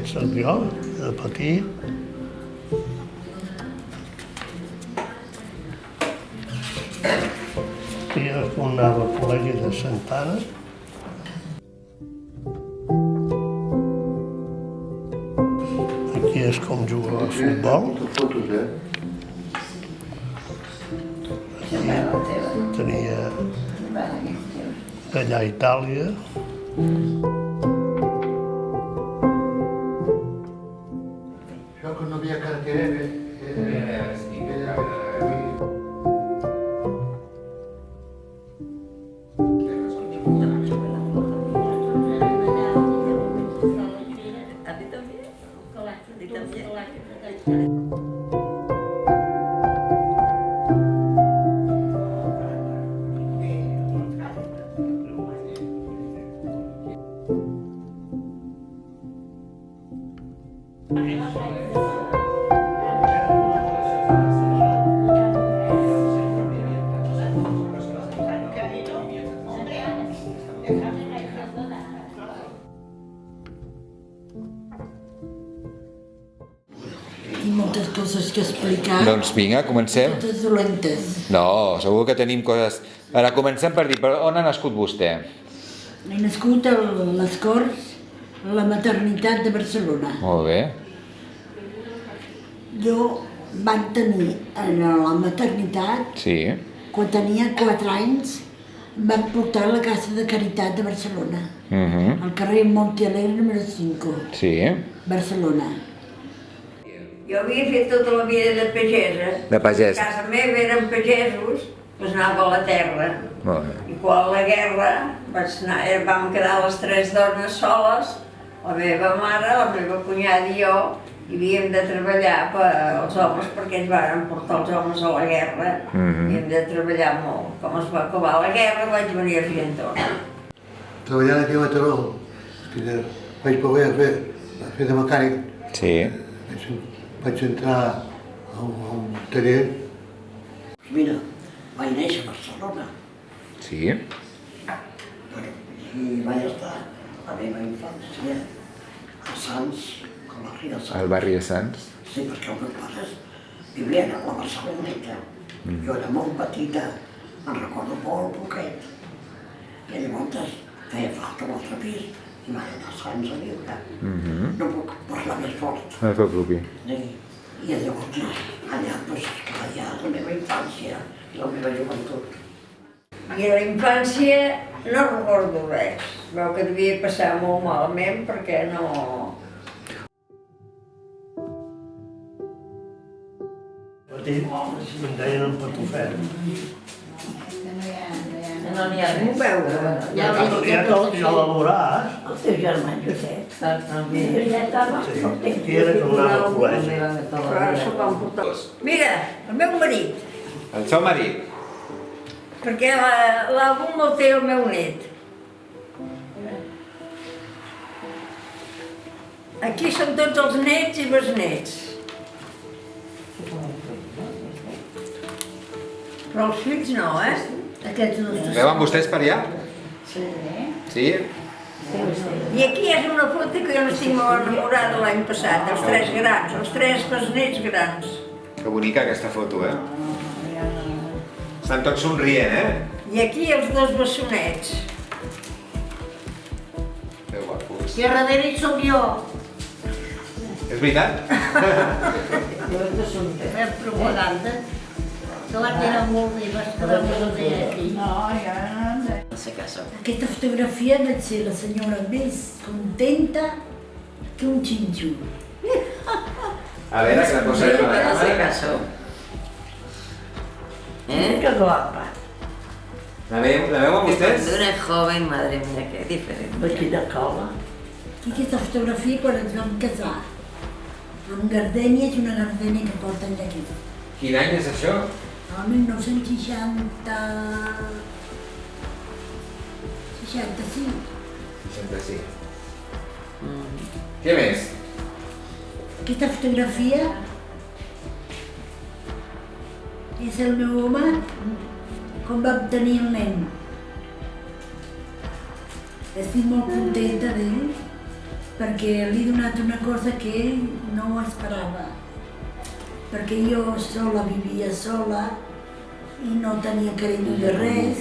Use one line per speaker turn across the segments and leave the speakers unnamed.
fet servir de petit. I quan anava al col·legi de Santana. Aquí és com jugava a futbol. Tenia allà a Itàlia.
Això que no havia cartera
Tinc moltes coses que explicar.
Doncs vinga, comencem.
Totes dolentes.
No, segur que tenim coses... Ara comencem per dir, per on ha nascut vostè?
He nascut a les Corts, a la maternitat de Barcelona.
Molt bé.
Jo van tenir a la maternitat,
Sí.
quan tenia 4 anys, em van portar a la Casa de Caritat de Barcelona, al carrer Montalegre número 5,
Sí.
Barcelona.
Jo havia fet tota la vida de pagesa.
De pagès.
A casa meva eren pagesos, doncs anava a la terra.
Molt bé.
I quan la guerra vam quedar les 3 dones soles, la meva mare, la meva cunyada i jo, i havíem de treballar per als homes perquè ens van portar els homes a la guerra. Havíem de treballar molt. Com es va acabar la guerra vaig venir a Argentona.
treballant aquí a Mataró, vaig poder fer de mecànic.
Sí.
Vaig entrar a un taller.
Mira, vaig néixer a Barcelona.
Sí.
I vaig estar la meva infància a Sants, a la Ria Sants.
Al barri de Sants.
Sí, perquè els meus pares vivien a la Barceloneta. Jo era molt petita, me'n recordo molt poquet. I llavors feia falta l'altre pis i vaig anar a Sants a viure. No puc parlar més fort.
No es preocupi.
Sí. I llavors allà, doncs, esclar, ja la meva infància i la meva joventut.
I a la infància no recordo res. Veu que devia passar molt malament perquè no...
Petit, em deien en Patufet.
No n'hi ha res. M'ho veure.
Ja l'elaboràs.
El teu germà Josep.
També.
Ja estava
Sí.
molt temps.
I era com anava al col·legi.
Però s'ho van portar. Mira, el meu marit,
El seu marit.
perquè l'àlbum el té el meu net. Aquí són tots els nets i besnets. Però els fills no, Aquests dos.
Veuen vostès per allà?
Sí.
Sí?
I aquí és una foto que jo n'estic molt enamorada l'any passat, els 3 grans, els 3 besnets grans.
Que bonica aquesta foto, Estan tots somrient,
I aquí els 2 bessonets.
Que guapos.
I a darrere hi soc jo.
És veritat?
Fem propaganda. Que la que era molt bé, vas quedar molt bé aquí. Aquesta fotografia vaig ser la senyora més contenta que un xinxo.
A veure, que la posaré per la càmera.
caso.
Que guapa.
La veuen vostès?
Cuando una joven, madre mía, qué diferente.
De quina cola. I aquesta fotografia quan ens vam casar. Amb gardènies i una gardènia que porten aquí.
Quin any és això?
El 1960... 65.
65. Què més?
Aquesta fotografia és el meu home quan vam tenir el nen. Estic molt contenta d'ell
perquè li he donat una cosa que ell no esperava. Perquè jo sola vivia sola i no tenia carinyo de res.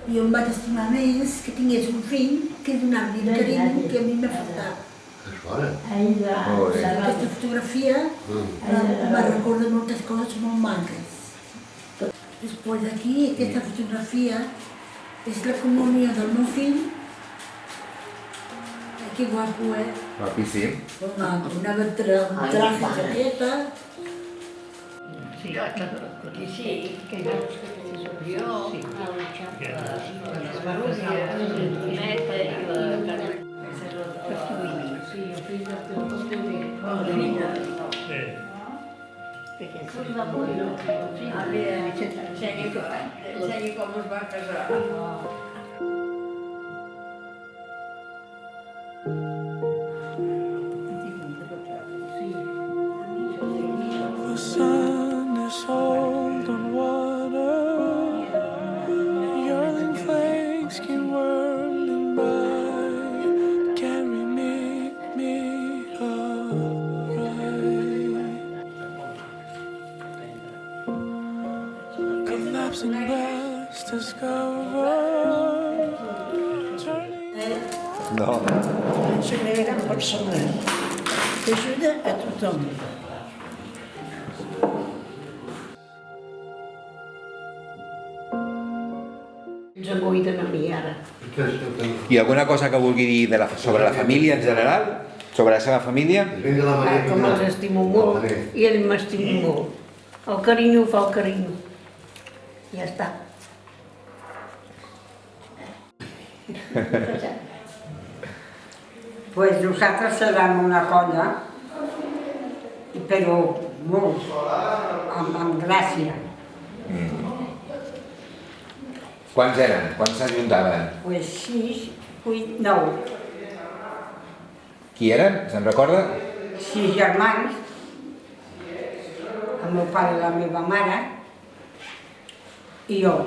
I em vaig estimar més que tingués un fill que donar-li el carinyo que a mi m'ha faltat. Aquesta fotografia me recorda moltes coses molt maques. Després d'aquí, aquesta fotografia és la comunió del meu fill. Que guapo,
Guapíssim.
Una traje jaqueta.
Sí, aquí sí, que jo soc jo, la Maruja, la Neta i la Carme. Sí, el fill del teu costum. Ensenya com es va casar.
The sun is old on water, yearning flakes keep whirling by, carry me away. Collapsing breast discovered, turning.
No.
Penso que era una persona que ajuda a tothom. Ens amoïden a mi ara.
I alguna cosa que vulgui dir sobre la família en general? Sobre la seva família?
Com els estimo molt i ell m'estimo molt. El carinyo fa el carinyo. Ja està. Pues nosaltres serem una colla, però molt, amb gràcia.
Quants eren? Quants s'ajuntaven?
Pues 6, 8, 9.
Qui eren? Se'n recorda?
6 germans, el meu pare i la meva mare, i jo.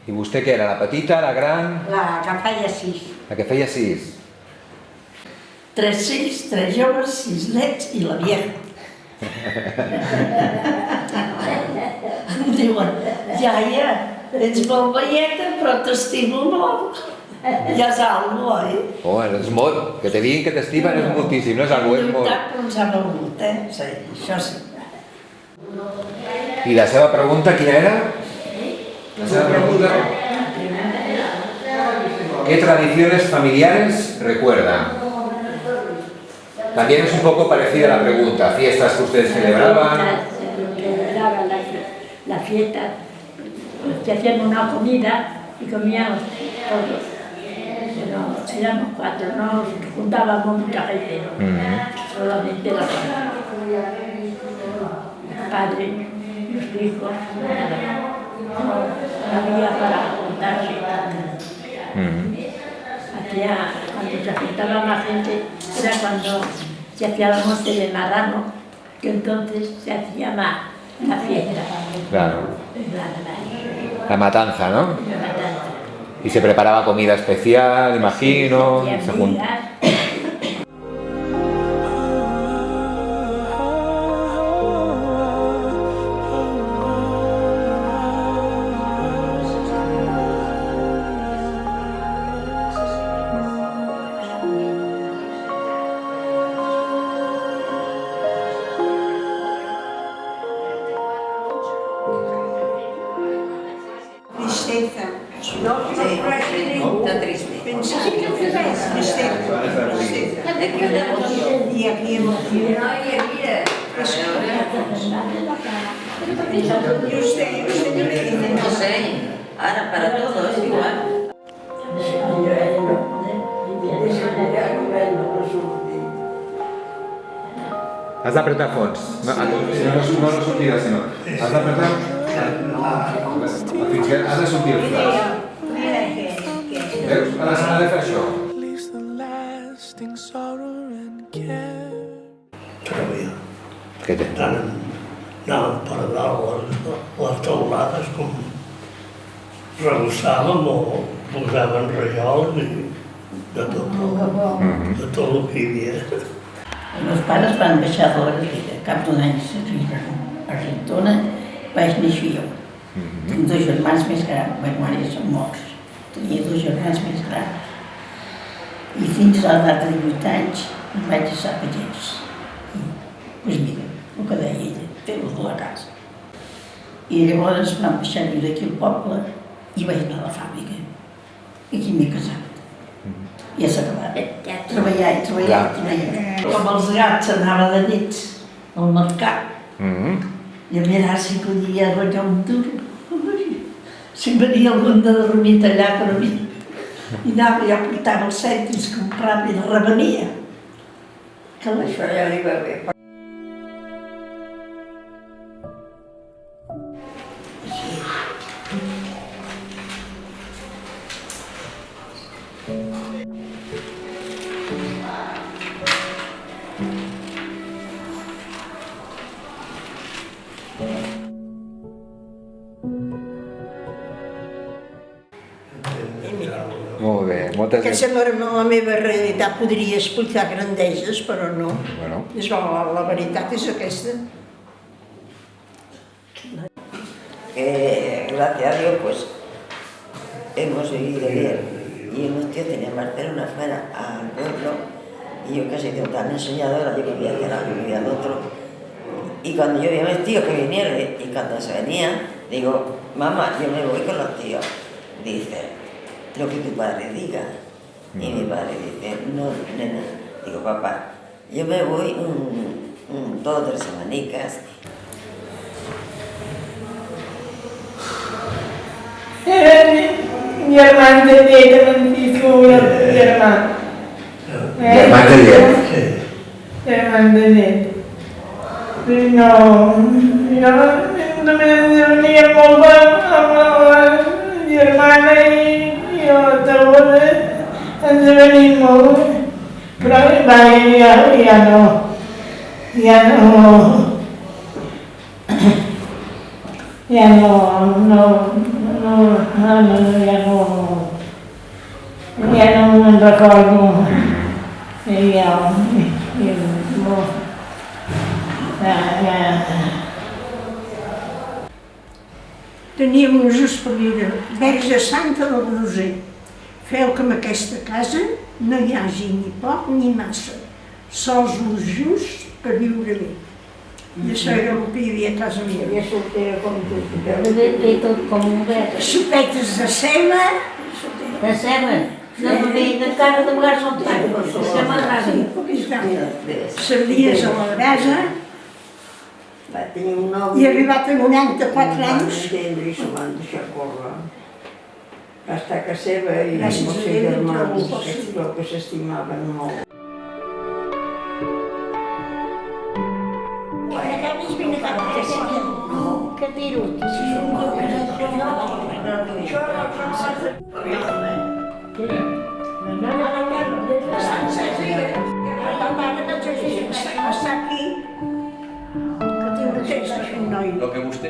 I vostè què era? La petita, la gran?
La que feia 6.
La que feia 6.
3 fills, 3 joves, 6 nets i la vieja. Em diuen, iaia, ets molt veieta però t'estimo molt. Ja és algo, oi?
Oh, és molt. Que te diguin que t'estimen és moltíssim, no és algo, és molt.
Però ens ha valgut, Sí, això sí.
I la seva pregunta quina era? La seva pregunta? ¿Qué tradiciones familiares recuerda? También es un poco parecida a la pregunta. ¿Fiestas que ustedes celebraban?
Celebraba la fiesta, se hacían una comida y comíamos todos. Pero éramos 4, no nos juntábamos mucha gente, solamente la familia. El padre, los hijos, no había para juntarse. Cuando se juntaba más gente era cuando se hacía la noche de marrano, que entonces se hacía más la fiesta.
Claro. La matanza, ¿no?
La matanza.
Y se preparaba comida especial, imagino.
Y
Se jun-
amigas.
Tristeza. No, de tristeza. Pensar que tristeza. Y aquí emoción. Y usted qué me dice?
No sé, ahora para todos es igual.
Has d'apretar fons. No, no sortirà, sinó. Has d'apretar... Fins que has de sortir el flash. Veus? Ha de fer això.
Leaves the lasting sorrow and care.
Trebia.
Què té?
Tant anàvem per dalt les teulades com rebossàvem o posàvem rajoles i de tot el que hi havia.
Els meus pares van baixar de la carretera, cap d'un any a Argentona, vaig néixer jo. Tinc 2 germans més grans, bueno, ara ja són morts. Tenia 2 germans més grans. I fins a l'edat de 18 anys em vaig deixar pagès. Doncs mira, el que deia ella, fer-ho de la casa. I llavors vam baixar a viure aquí al poble i vaig anar a la fàbrica. I aquí m'he casat. Ja s'ha acabat. Treballar i treballar i treballar. Com els gats anava de nits al mercat. I a mirar si podia arranjar un duro. Si venia algun de dormir allà per mi. I anava, ja portava els cèntims, comprava i revenia. Que
Això ja li va bé.
Molt bé, moltes
Aquesta
gràcies.
la meva realitat podria explicar grandeses, però no.
Bueno,
La veritat és aquesta.
Gracias a Dios, pues hemos vivido bien. Y unos tíos tenían Barcelona fuera al pueblo, y yo casi tengo tan enseñadora, yo vivía de lado, vivía al otro. Y cuando yo vi a mis tíos que vinieron, y cuando se venían, digo, mamá, yo me voy con los tíos. Dice, lo que tu padre diga. Y mi padre dice, no, nena. Digo, papá, yo me voy 2 o 3 semanicas.
Mi hermano de dieta, Francisco, mi hermano.
germans de llet.
Sí.
Mi hermano de dieta. No me dormia molt bé amb la mi hermana i jo ens venim molt bé. Però ja no. Ja no me'n recordo.
Teníem usos per viure Verge Santa del Roser. Feu que en aquesta casa no hi hagi ni poc ni massa, sols el just per viure bé. I això era el que hi havia a casa meva.
Ja soltera com tu.
Ve tot com un vet.
Sopetes de ceba.
De ceba? No, perquè encara de vegades no tant, se m'agrada.
Sardines a la brasa.
Va tenir un nou...
I arribat a 94 anys.
Entendre i s'ho van deixar córrer. Va estar a casa seva i amb els
Gràcies a
seus
Déu,
germans,
trobo
però que s'estimaven molt.
Que tiro. Està aquí. Que tinc de temps un noi.
Lo que vostè...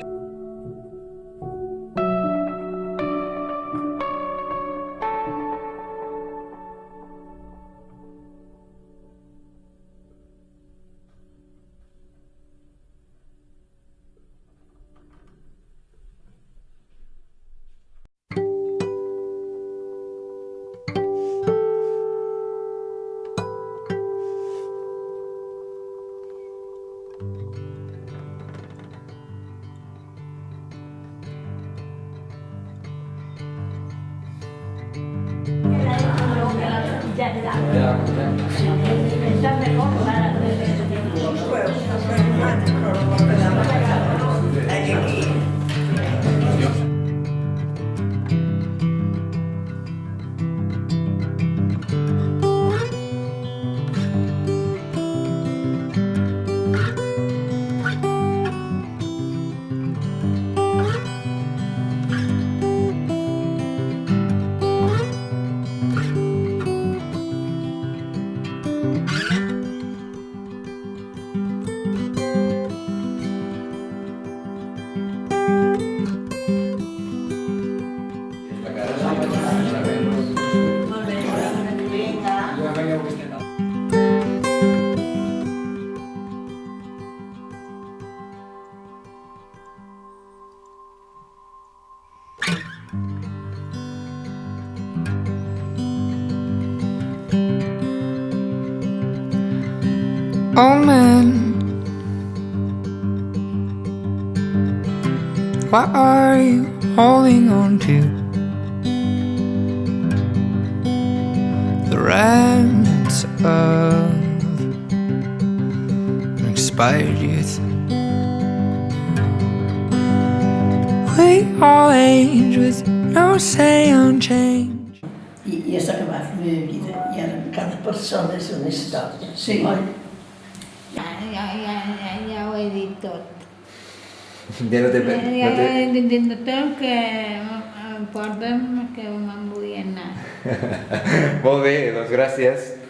Oh man, what are you holding on to? The remnants of an expired youth. We all age with no say on change.
I has acabat la meva vida, i ara cada persona és una història.
Sí.
Oi?
Ja ho he dit tot.
Ja no té...
Ja he dit tot que em porten que me'n vull anar.
Molt bé, doncs gràcies.